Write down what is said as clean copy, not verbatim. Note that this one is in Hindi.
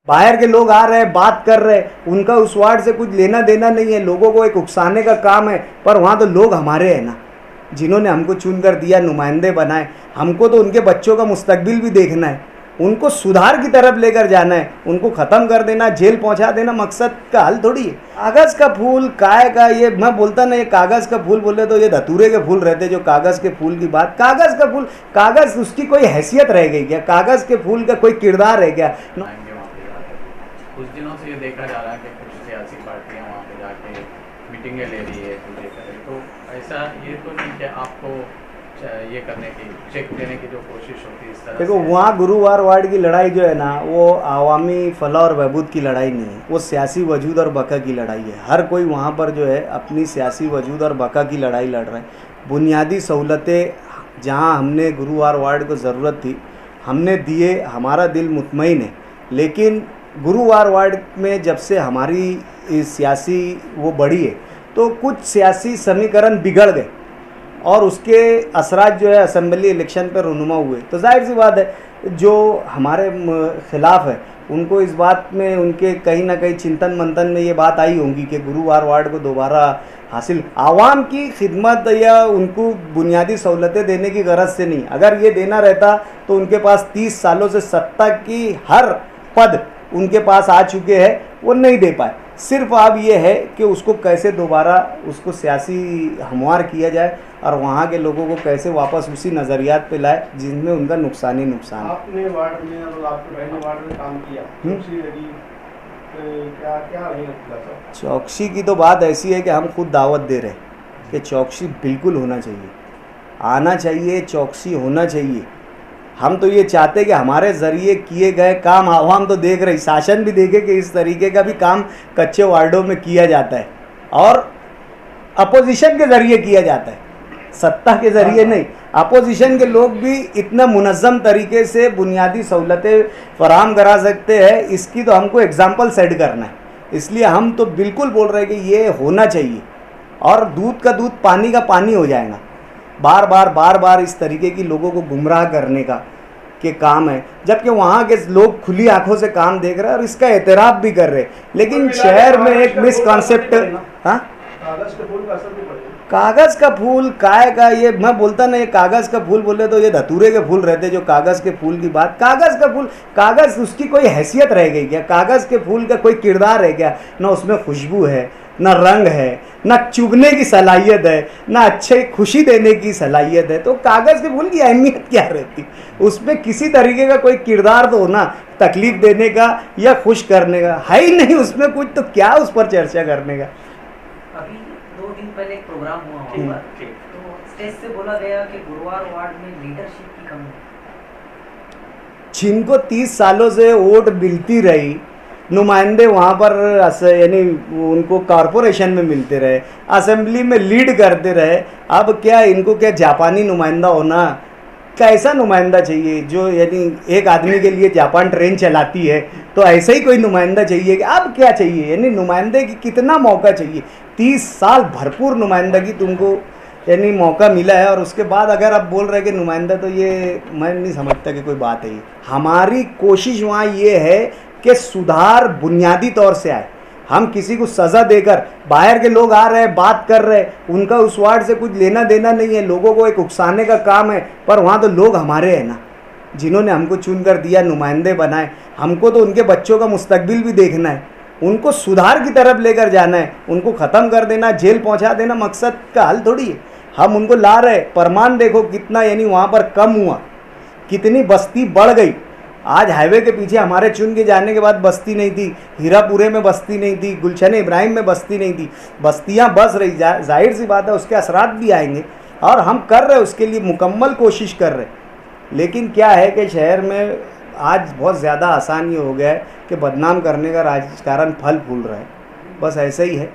बाहर के लोग आ रहे हैं, बात कर रहे हैं, उनका उस वार्ड से कुछ लेना देना नहीं है, लोगों को एक उकसाने का काम है। पर वहाँ तो लोग हमारे हैं ना, जिन्होंने हमको चुन कर दिया, नुमाइंदे बनाए, हमको तो उनके बच्चों का मुस्तकबिल भी देखना है, उनको सुधार की तरफ लेकर जाना है। उनको ख़त्म कर देना, जेल पहुंचा देना मकसद का हल थोड़ी है। कागज़ का फूल काय का, ये मैं बोलता ना, ये कागज़ का फूल बोले तो ये धतूरे के फूल रहते, जो कागज़ के फूल की बात। कागज़ का फूल, कागज़ उसकी कोई हैसियत रह गई क्या? कागज़ के फूल का कोई किरदार है क्या? कुछ दिनों से ये देखा जा रहा है कि कुछ सियासी पार्टियां वहाँ पे जाके मीटिंगें ले रही है, कुछ करे, तो ऐसा ये तो नहीं कि आपको ये करने की, चेक देने की जो कोशिश होती है इस तरह। देखो, वहाँ गुरुवार वार्ड की लड़ाई जो है ना, वो आवामी फलाह और बहबूद की लड़ाई नहीं है, वो सियासी वजूद और बका की लड़ाई है। हर कोई वहाँ पर जो है अपनी सियासी वजूद और बका की लड़ाई लड़ रहा है। बुनियादी सहूलतें जहाँ हमने गुरुवार वार्ड को ज़रूरत थी हमने दिए, हमारा दिल मुतमईन है। लेकिन गुरुवार वार्ड में जब से हमारी सियासी वो बढ़ी है तो कुछ सियासी समीकरण बिगड़ गए और उसके असरात जो है असेंबली इलेक्शन पर रुनुमा हुए। तो जाहिर सी बात है जो हमारे ख़िलाफ़ है उनको इस बात में, उनके कहीं ना कहीं चिंतन मंथन में ये बात आई होगी कि गुरुवार वार्ड को दोबारा हासिल, आवाम की खिदमत या उनको बुनियादी सहूलतें देने की गरज से नहीं। अगर ये देना रहता तो उनके पास 30 सालों से सत्ता की हर पद उनके पास आ चुके हैं, वो नहीं दे पाए। सिर्फ अब ये है कि उसको कैसे दोबारा उसको सियासी हमवार किया जाए और वहाँ के लोगों को कैसे वापस उसी नज़रियात पे लाए जिनमें उनका नुकसान ही नुकसान। आपने वार्ड में और आपके भाई ने वार्ड में काम किया, चौकसी लगी, क्या क्या नहीं लगता सर? चौकसी की तो बात ऐसी है कि हम खुद दावत दे रहे हैं कि चौकसी बिल्कुल होना चाहिए, आना चाहिए, चौकसी होना चाहिए। हम तो ये चाहते हैं कि हमारे ज़रिए किए गए काम आवाम तो देख रही, शासन भी देखे कि इस तरीके का भी काम कच्चे वार्डों में किया जाता है और अपोजिशन के ज़रिए किया जाता है, सत्ता के ज़रिए नहीं। अपोजिशन के लोग भी इतना मुनज़्ज़म तरीके से बुनियादी सहूलतें फराहम करा सकते हैं, इसकी तो हमको एग्ज़ाम्पल सेट करना है। इसलिए हम तो बिल्कुल बोल रहे हैं कि ये होना चाहिए और दूध का दूध, पानी का पानी हो जाएगा। बार बार इस तरीके की लोगों को गुमराह करने का के काम है, जबकि वहाँ के लोग खुली आंखों से काम देख रहे हैं और इसका एतराफ़ भी कर रहे हैं। लेकिन शहर में एक मिसकॉन्सेप्ट, हाँ, कागज़ का फूल काय का, ये मैं बोलता ना, ये कागज़ का फूल बोले तो ये धतूरे के फूल रहते, जो कागज़ के फूल की बात। कागज़ का फूल, कागज़ उसकी कोई हैसियत रह गई क्या? कागज़ के फूल का कोई किरदार है क्या? ना उसमें खुशबू है, ना रंग है, ना चुभने की सलाहियत है, ना अच्छे खुशी देने की सलाहियत है। तो कागज़ के फूल की अहमियत क्या रहती? उसमें किसी तरीके का कोई किरदार तो होना, तकलीफ देने का या खुश करने का है ही नहीं उसमें कुछ, तो क्या उस पर चर्चा करने का। अभी 2 दिन पहले एक प्रोग्राम हुआ वहाँ पर, तो स्टेज से बोला गया कि गुरुवार वार्ड में लीडरशिप की कमी है। जिनको 30 सालों से वोट मिलती रही, नुमाइंदे वहाँ पर यानी उनको कॉरपोरेशन में मिलते रहे, असेंबली में लीड करते रहे, अब क्या इनको क्या जापानी नुमाइंदा होना? कैसा नुमाइंदा चाहिए जो, यानी एक आदमी के लिए जापान ट्रेन चलाती है तो ऐसा ही कोई नुमाइंदा चाहिए कि अब क्या चाहिए? यानी नुमाइंदे की कितना मौका चाहिए? 30 साल भरपूर नुमाइंदगी तुमको यानी मौका मिला है और उसके बाद अगर आप बोल रहे हैं कि नुमाइंदा, तो ये मैं नहीं समझता कि कोई बात है। हमारी कोशिश वहाँ ये है कि सुधार बुनियादी तौर से आए। हम किसी को सज़ा देकर, बाहर के लोग आ रहे हैं, बात कर रहे हैं, उनका उस वार्ड से कुछ लेना देना नहीं है, लोगों को एक उकसाने का काम है। पर वहाँ तो लोग हमारे हैं ना, जिन्होंने हमको चुन कर दिया, नुमाइंदे बनाए, हमको तो उनके बच्चों का मुस्तकबिल भी देखना है, उनको सुधार की तरफ लेकर जाना है। उनको ख़त्म कर देना, जेल पहुँचा देना मकसद का हल थोड़ी है। हम उनको ला रहे, प्रमाण देखो कितना, यानी वहाँ पर कम हुआ, कितनी बस्ती बढ़ गई। आज हाईवे के पीछे हमारे चुन के जाने के बाद बस्ती नहीं थी, हीरापुरे में बस्ती नहीं थी, गुलशन इब्राहिम में बस्ती नहीं थी, बस्तियां बस रही। जाहिर सी बात है उसके असरात भी आएंगे और हम कर रहे, उसके लिए मुकम्मल कोशिश कर रहे। लेकिन क्या है कि शहर में आज बहुत ज़्यादा आसान ये हो गया है कि बदनाम करने का राजकारण फल फूल रहा है, बस ऐसा ही है।